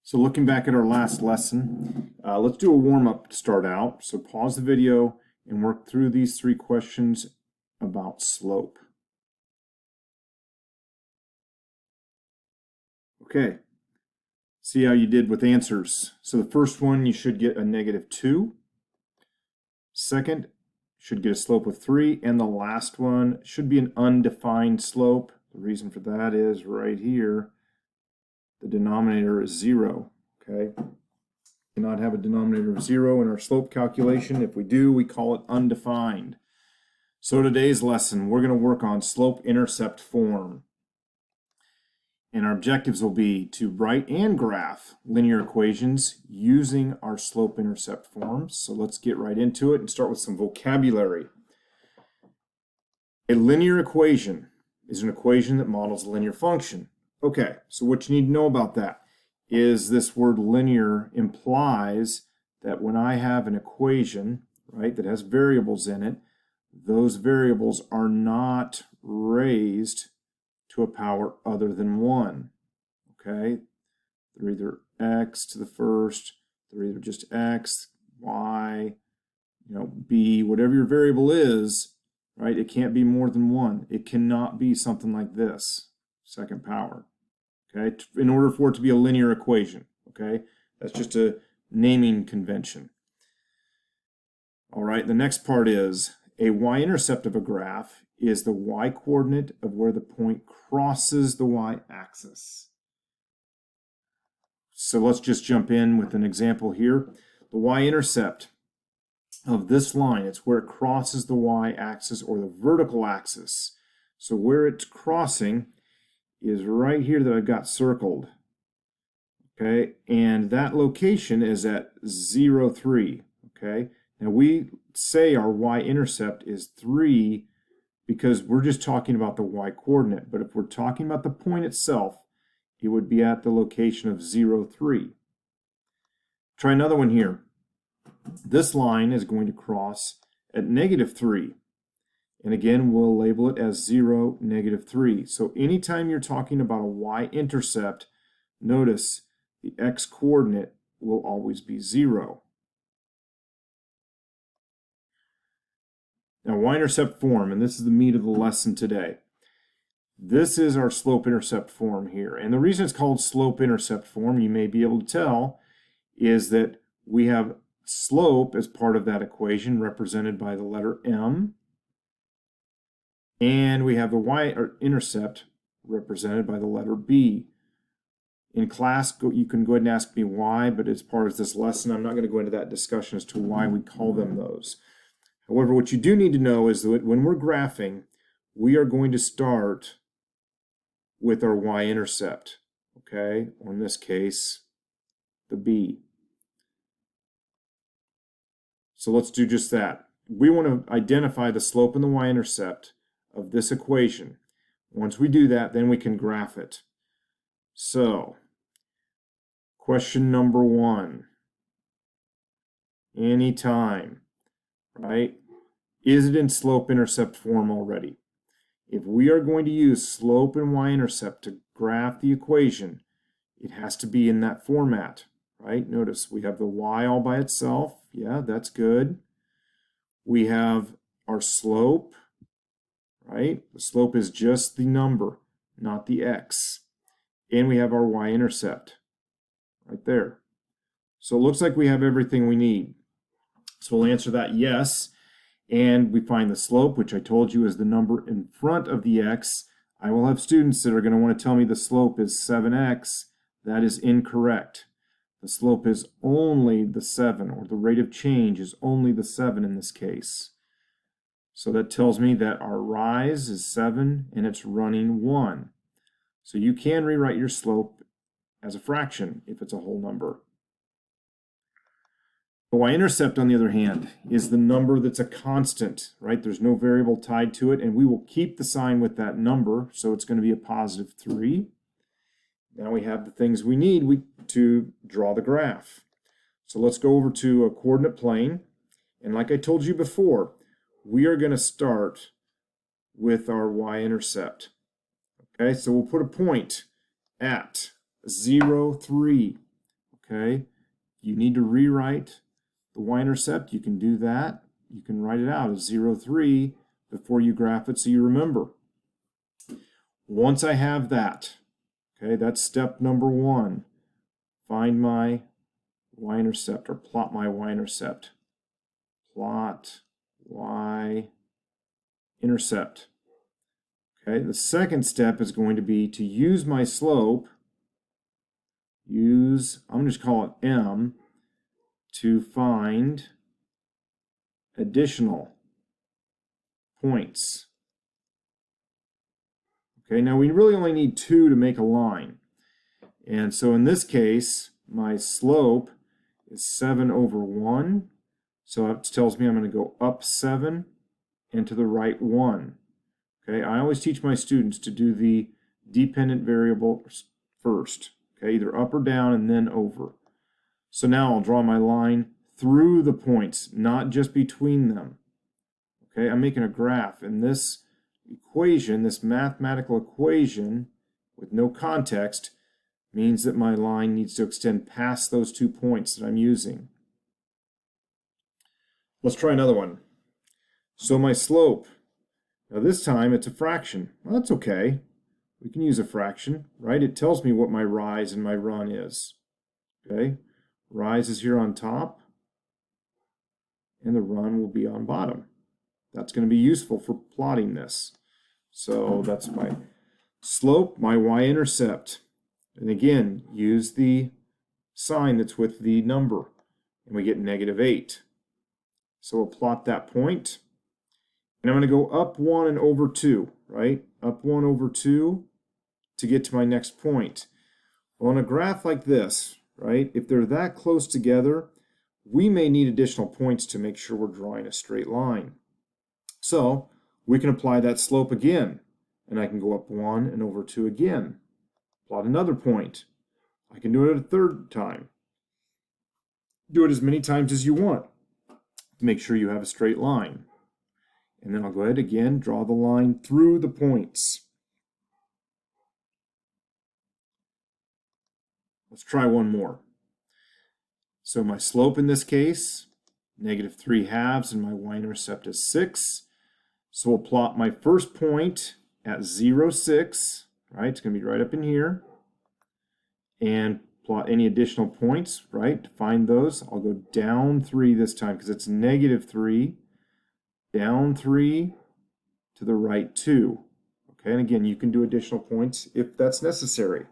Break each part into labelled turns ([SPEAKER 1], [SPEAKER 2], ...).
[SPEAKER 1] So looking back at our last lesson, let's do a warm-up to start out. So pause the video and work through these 3 questions about slope. Okay, see how you did with answers. So the first one, you should get a -2. Second, should get a slope of 3. And the last one should be an undefined slope. The reason for that is right here, the denominator is 0, okay? Cannot have a denominator of 0 in our slope calculation. If we do, we call it undefined. So today's lesson, we're going to work on slope-intercept form. And our objectives will be to write and graph linear equations using our slope-intercept forms. So let's get right into it and start with some vocabulary. A linear equation is an equation that models a linear function. Okay, so what you need to know about that is this word linear implies that when I have an equation, right, that has variables in it, those variables are not raised to a power other than 1. Okay, they're either x to the first, they're either just x, y, b, whatever your variable is, right? It can't be more than 1. It cannot be something like this, second power. Okay, in order for it to be a linear equation, okay? That's just a naming convention. All right, the next part is a y-intercept of a graph is the y-coordinate of where the point crosses the y-axis. So let's just jump in with an example here. The y-intercept of this line, it's where it crosses the y-axis or the vertical axis. So where it's crossing is right here that I've got circled, okay, and that location is at 0, 3, okay. Now we say our y-intercept is 3 because we're just talking about the y-coordinate, but if we're talking about the point itself, it would be at the location of 0, 3. Try another one here. This line is going to cross at -3. And again, we'll label it as 0, -3. So anytime you're talking about a y-intercept, notice the x-coordinate will always be 0. Now, y-intercept form, and this is the meat of the lesson today. This is our slope-intercept form here. And the reason it's called slope-intercept form, you may be able to tell, is that we have slope as part of that equation represented by the letter m. And we have the y-intercept represented by the letter B. In class, you can go ahead and ask me why, but as part of this lesson, I'm not going to go into that discussion as to why we call them those. However, what you do need to know is that when we're graphing, we are going to start with our y-intercept, okay? Or in this case, the B. So let's do just that. We want to identify the slope and the y-intercept of this equation. Once we do that, then we can graph it. So, question number 1. Anytime, right? Is it in slope-intercept form already? If we are going to use slope and y-intercept to graph the equation, it has to be in that format, right? Notice we have the y all by itself. Yeah, that's good. We have our slope, right? The slope is just the number, not the x. And we have our y-intercept right there. So it looks like we have everything we need. So we'll answer that yes. And we find the slope, which I told you is the number in front of the x. I will have students that are going to want to tell me the slope is 7x. That is incorrect. The slope is only the 7, or the rate of change is only the 7 in this case. So that tells me that our rise is 7 and it's running 1. So you can rewrite your slope as a fraction if it's a whole number. The y-intercept, on the other hand, is the number that's a constant, right? There's no variable tied to it, and we will keep the sign with that number, so it's going to be a +3. Now we have the things we need to draw the graph. So let's go over to a coordinate plane, and like I told you before, we are going to start with our y-intercept. Okay, so we'll put a point at 0, 3. Okay, you need to rewrite the y-intercept. You can do that. You can write it out as 0, 3 before you graph it so you remember. Once I have that, okay, that's step number 1. Find my y-intercept, or plot my y-intercept. Plot y-intercept. Okay, the second step is going to be to use my slope, I'm going to just call it M, to find additional points. Okay, now we really only need 2 to make a line. And so in this case, my slope is 7 over 1. So it tells me I'm going to go up 7 and to the right 1. Okay, I always teach my students to do the dependent variable first. Okay, either up or down and then over. So now I'll draw my line through the points, not just between them. Okay, I'm making a graph, and this equation, this mathematical equation with no context, means that my line needs to extend past those 2 points that I'm using. Let's try another one. So my slope, now this time it's a fraction. Well, that's okay. We can use a fraction, right? It tells me what my rise and my run is. Okay, rise is here on top, and the run will be on bottom. That's going to be useful for plotting this. So that's my slope, my y-intercept. And again, use the sign that's with the number, and we get -8. So we'll plot that point. And I'm going to go up 1 and over 2, right? Up 1 over 2 to get to my next point. Well, on a graph like this, right, if they're that close together, we may need additional points to make sure we're drawing a straight line. So we can apply that slope again, and I can go up 1 and over 2 again. Plot another point. I can do it a third time. Do it as many times as you want to make sure you have a straight line. And then I'll go ahead again, draw the line through the points. Let's try one more. So my slope in this case, -3/2, and my y-intercept is 6. So we'll plot my first point at 0, 6, right? It's going to be right up in here. And plot any additional points, right? To find those, I'll go down 3 this time because it's -3, down 3, to the right 2. Okay, and again, you can do additional points if that's necessary.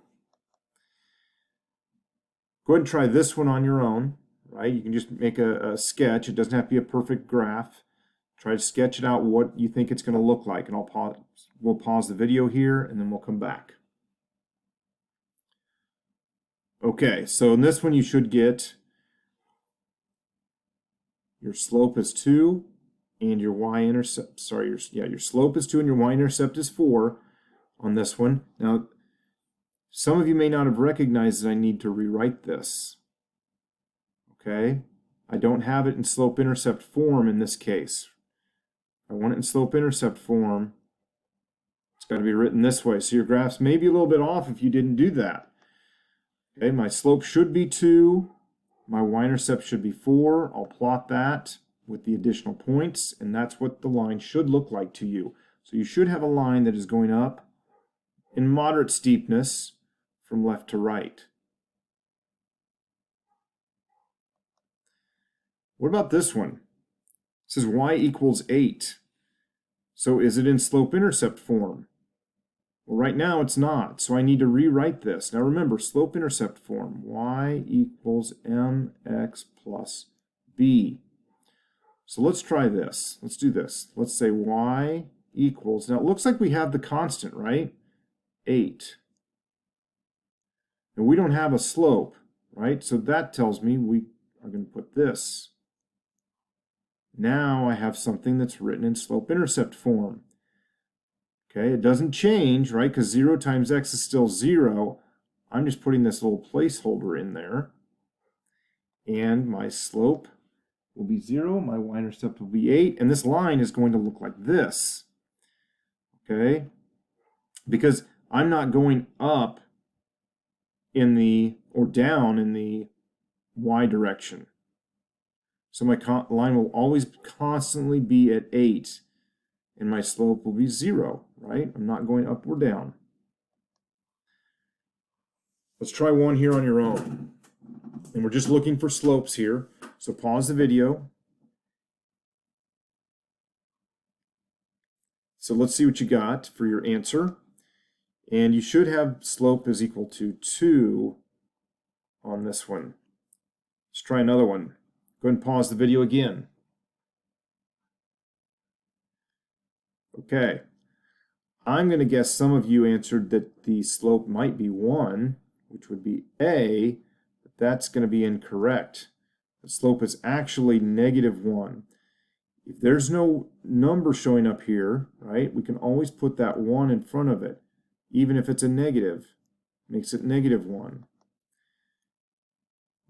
[SPEAKER 1] Go ahead and try this one on your own, right? You can just make a sketch. It doesn't have to be a perfect graph. Try to sketch it out what you think it's going to look like, and we'll pause the video here, and then we'll come back. Okay, so in this one you should get your slope is 2 and your y-intercept, your slope is 2 and your y-intercept is 4 on this one. Now, some of you may not have recognized that I need to rewrite this. Okay, I don't have it in slope-intercept form in this case. I want it in slope-intercept form. It's got to be written this way. So your graphs may be a little bit off if you didn't do that. Okay, my slope should be 2. My y-intercept should be 4. I'll plot that with the additional points, and that's what the line should look like to you. So you should have a line that is going up in moderate steepness from left to right. What about this one? It says y equals 8. So is it in slope-intercept form? Well, right now it's not, so I need to rewrite this. Now remember, slope-intercept form, y equals mx plus b. So let's try this. Let's do this. Let's say y equals, now it looks like we have the constant, right? 8. And we don't have a slope, right? So that tells me we are going to put this. Now I have something that's written in slope-intercept form. Okay, it doesn't change, right? Because 0 times x is still 0. I'm just putting this little placeholder in there. And my slope will be 0. My y-intercept will be 8. And this line is going to look like this. Okay? Because I'm not going up in the, or down in the y direction. So my line will always constantly be at 8, and my slope will be 0, right? I'm not going up or down. Let's try one here on your own. And we're just looking for slopes here. So pause the video. So let's see what you got for your answer. And you should have slope is equal to 2 on this one. Let's try another one. Go ahead and pause the video again. Okay. I'm going to guess some of you answered that the slope might be 1, which would be A, but that's going to be incorrect. The slope is actually -1. If there's no number showing up here, right, we can always put that 1 in front of it, even if it's a negative. Makes it -1.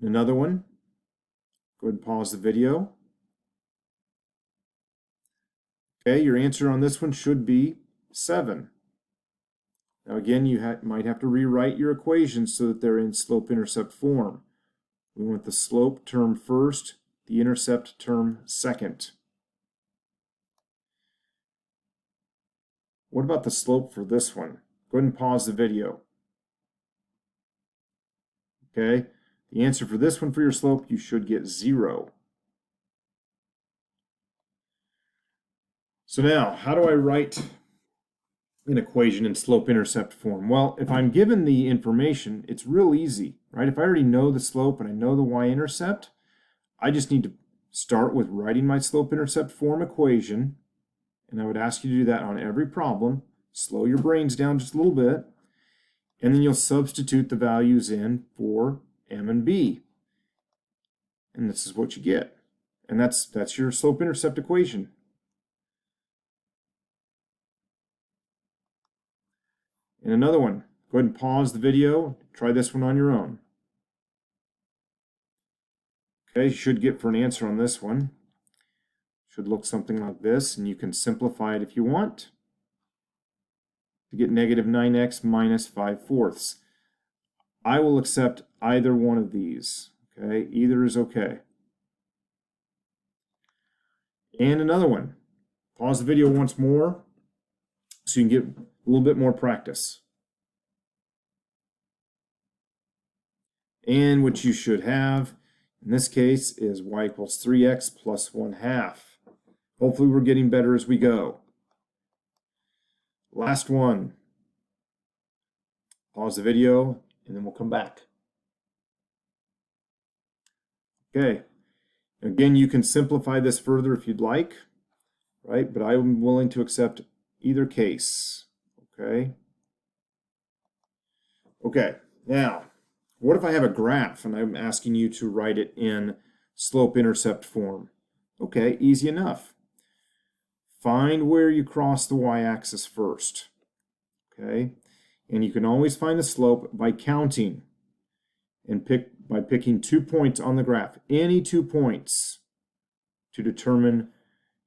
[SPEAKER 1] Another one. Go ahead and pause the video. Okay, your answer on this one should be 7. Now again, you might have to rewrite your equations so that they're in slope-intercept form. We want the slope term first, the intercept term second. What about the slope for this one? Go ahead and pause the video. Okay, the answer for this one for your slope, you should get 0. So now, how do I write an equation in slope-intercept form? Well, if I'm given the information, it's real easy, right? If I already know the slope and I know the y-intercept, I just need to start with writing my slope-intercept form equation, and I would ask you to do that on every problem. Slow your brains down just a little bit, and then you'll substitute the values in for m and b. And this is what you get. And that's your slope-intercept equation. And another one, go ahead and pause the video, try this one on your own. Okay, you should get for an answer on this one. Should look something like this, and you can simplify it if you want to get -9x minus 5/4. I will accept either one of these, okay? Either is okay. And another one. Pause the video once more so you can get a little bit more practice. And what you should have in this case is y equals 3x plus 1/2. Hopefully we're getting better as we go. Last one. Pause the video and then we'll come back. Okay. Again, you can simplify this further if you'd like, right? But I'm willing to accept either case. Okay. Okay. Now, what if I have a graph and I'm asking you to write it in slope-intercept form? Okay, easy enough. Find where you cross the y-axis first. Okay, and you can always find the slope by counting and by picking 2 points on the graph, any 2 points to determine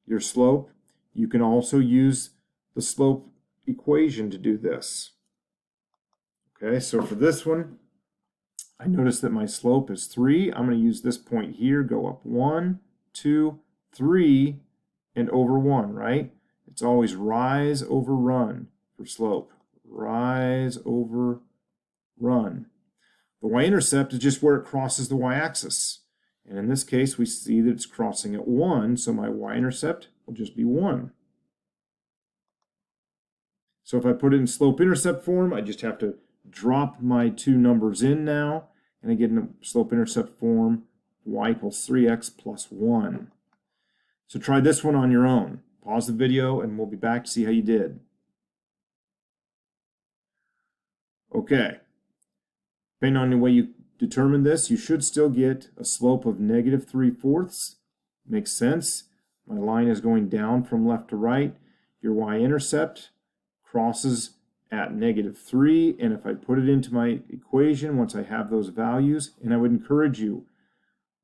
[SPEAKER 1] your slope. You can also use the slope equation to do this. Okay, so for this one, I notice that my slope is 3. I'm going to use this point here, go up 1, 2, 3, and over 1, right? It's always rise over run for slope. Rise over run. The y-intercept is just where it crosses the y-axis. And in this case, we see that it's crossing at 1, so my y-intercept will just be 1. So if I put it in slope-intercept form, I just have to drop my 2 numbers in now, and I get in a slope-intercept form, y equals 3x plus 1. So try this one on your own. Pause the video, and we'll be back to see how you did. Okay. Depending on the way you determine this, you should still get a slope of -3/4. Makes sense. My line is going down from left to right. Your y-intercept crosses at -3, and if I put it into my equation, once I have those values, and I would encourage you,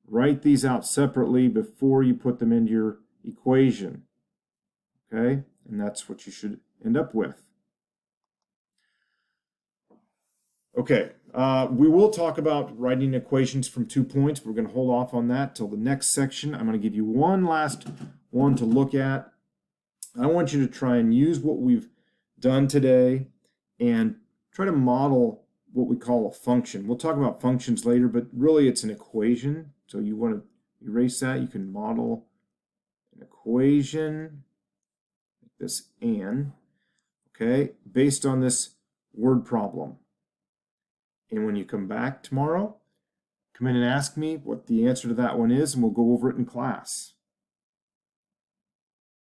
[SPEAKER 1] write these out separately before you put them into your equation. Okay? And that's what you should end up with. Okay, we will talk about writing equations from 2 points. We're going to hold off on that till the next section. I'm going to give you one last one to look at. I want you to try and use what we've done today and try to model what we call a function. We'll talk about functions later, but really it's an equation. So you want to erase that. You can model an equation like this and, okay, based on this word problem. And when you come back tomorrow, come in and ask me what the answer to that one is, and we'll go over it in class.